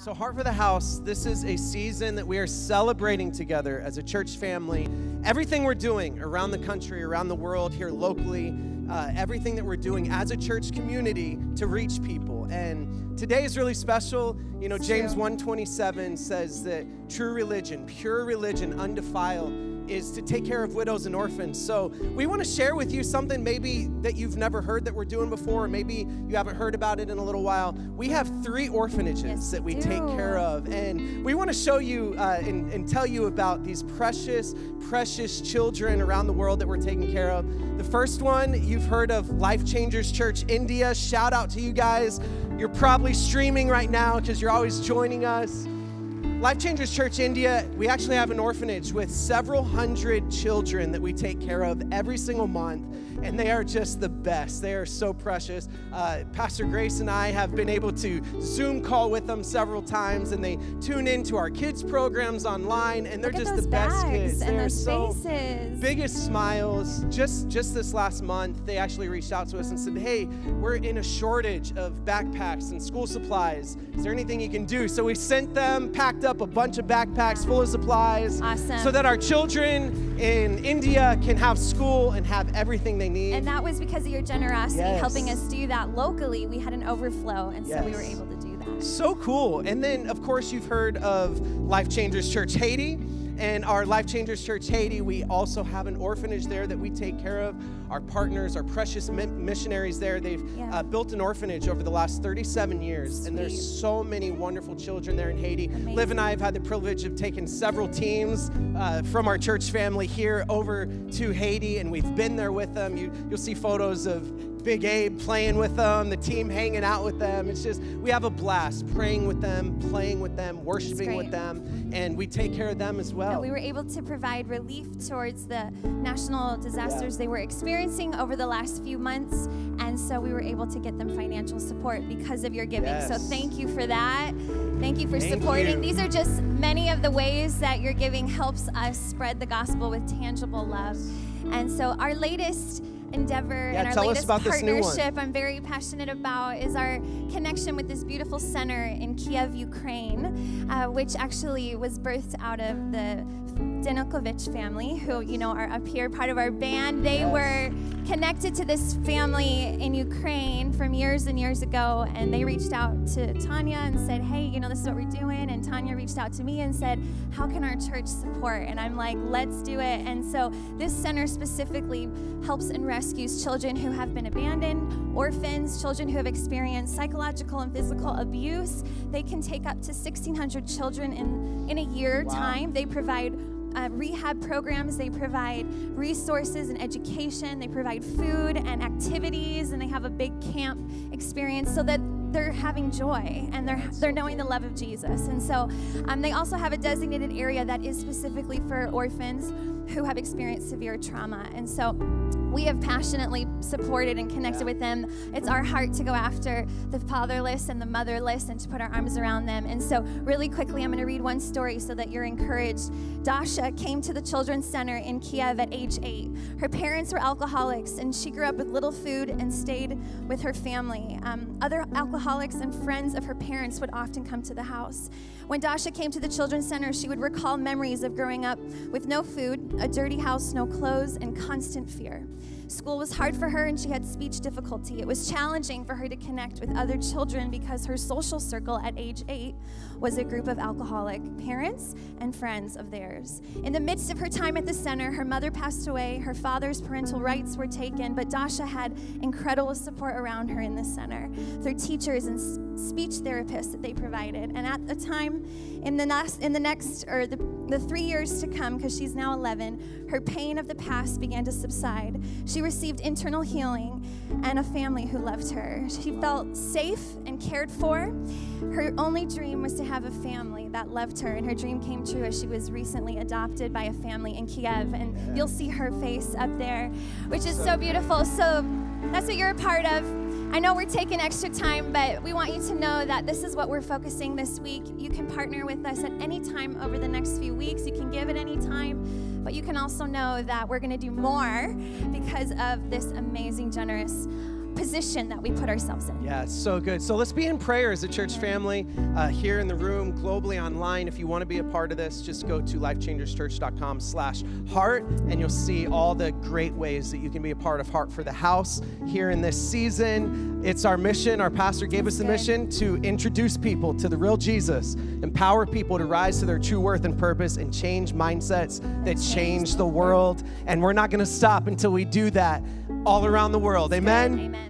So Heart for the House, this is a season that we are celebrating together as a church family. Everything we're doing around the country, around the world, here locally, everything that we're doing as a church community to reach people. And today is really special. You know, James 1:27 says that true religion, pure religion, undefiled, is to take care of widows and orphans. So we want to share with you something maybe that you've never heard that we're doing before, or maybe you haven't heard about it in a little while. We have 3 orphanages that we take care of, and we want to show you and tell you about these precious, precious children around the world that we're taking care of. The first one, you've heard of Life Changers Church India. Shout out to you guys. You're probably streaming right now because you're always joining us. Life Changers Church India, we actually have an orphanage with several hundred children that we take care of every single month, and they are just the best. They are so precious. Pastor Grace and I have been able to Zoom call with them several times, and they tune into our kids' programs online, and they're just the best kids. They're so biggest smiles. Just this last month, they actually reached out to us and said, hey, we're in a shortage of backpacks and school supplies. Is there anything you can do? So we sent them, packed up a bunch of backpacks full of supplies, so that our children in India can have school and have everything they need. And that was because of your generosity, helping us do that locally. We had an overflow, and so we were able to do that. So cool. And then, of course, you've heard of Life Changers Church Haiti. And our Life Changers Church Haiti, we also have an orphanage there that we take care of. Our partners, our precious missionaries there, they've built an orphanage over the last 37 years. And there's so many wonderful children there in Haiti. Amazing. Liv and I have had the privilege of taking several teams from our church family here over to Haiti, and we've been there with them. You'll see photos of Big Abe playing with them, the team hanging out with them. It's just, we have a blast praying with them, playing with them, worshiping with them, and we take care of them as well. And we were able to provide relief towards the national disasters they were experiencing over the last few months, and so we were able to get them financial support because of your giving. So thank you for that. Thank you for supporting. These are just many of the ways that your giving helps us spread the gospel with tangible love. And so our latest endeavor and our latest partnership I'm very passionate about is our connection with this beautiful center in Kiev, Ukraine, which actually was birthed out of the Denikovich family, who, you know, are up here, part of our band. They were connected to this family in Ukraine from years and years ago, and they reached out to Tanya and said, hey, you know, this is what we're doing. And Tanya reached out to me and said, how can our church support? And I'm like, let's do it. And so this center specifically helps and rescues children who have been abandoned, orphans, children who have experienced psychological and physical abuse. They can take up to 1,600 children in a year time. They provide rehab programs, they provide resources and education, they provide food and activities, and they have a big camp experience so that they're having joy and they're knowing the love of Jesus. And so they also have a designated area that is specifically for orphans who have experienced severe trauma. And so we have passionately supported and connected with them. It's our heart to go after the fatherless and the motherless and to put our arms around them. And so really quickly, I'm going to read one story so that you're encouraged. Dasha came to the Children's Center in Kiev at age 8. Her parents were alcoholics, and she grew up with little food and stayed with her family. Other alcoholics and friends of her parents would often come to the house. When Dasha came to the Children's Center, she would recall memories of growing up with no food, a dirty house, no clothes, and constant fear. School was hard for her, and she had speech difficulty. It was challenging for her to connect with other children because her social circle at age 8 was a group of alcoholic parents and friends of theirs. In the midst of her time at the center, her mother passed away, her father's parental rights were taken, but Dasha had incredible support around her in the center through teachers and speech therapists that they provided. And at the time, in the 3 years to come, because she's now 11, her pain of the past began to subside. She received internal healing and a family who loved her. She felt safe and cared for. Her only dream was to have a family that loved her, and her dream came true as she was recently adopted by a family in Kiev. And you'll see her face up there, which is so beautiful. So that's what you're a part of. I know we're taking extra time, but we want you to know that this is what we're focusing this week. You can partner with us at any time over the next few weeks. You can give at any time, but you can also know that we're going to do more because of this amazing, generous position that we put ourselves in. Yeah, it's so good. So let's be in prayer as a church family here in the room, globally, online. If you want to be a part of this, just go to lifechangerschurch.com/heart, and you'll see all the great ways that you can be a part of Heart for the House here in this season. It's our mission. Our pastor gave us the mission to introduce people to the real Jesus, empower people to rise to their true worth and purpose, and change mindsets that change the world. And we're not going to stop until we do that all around the world. Amen? Amen.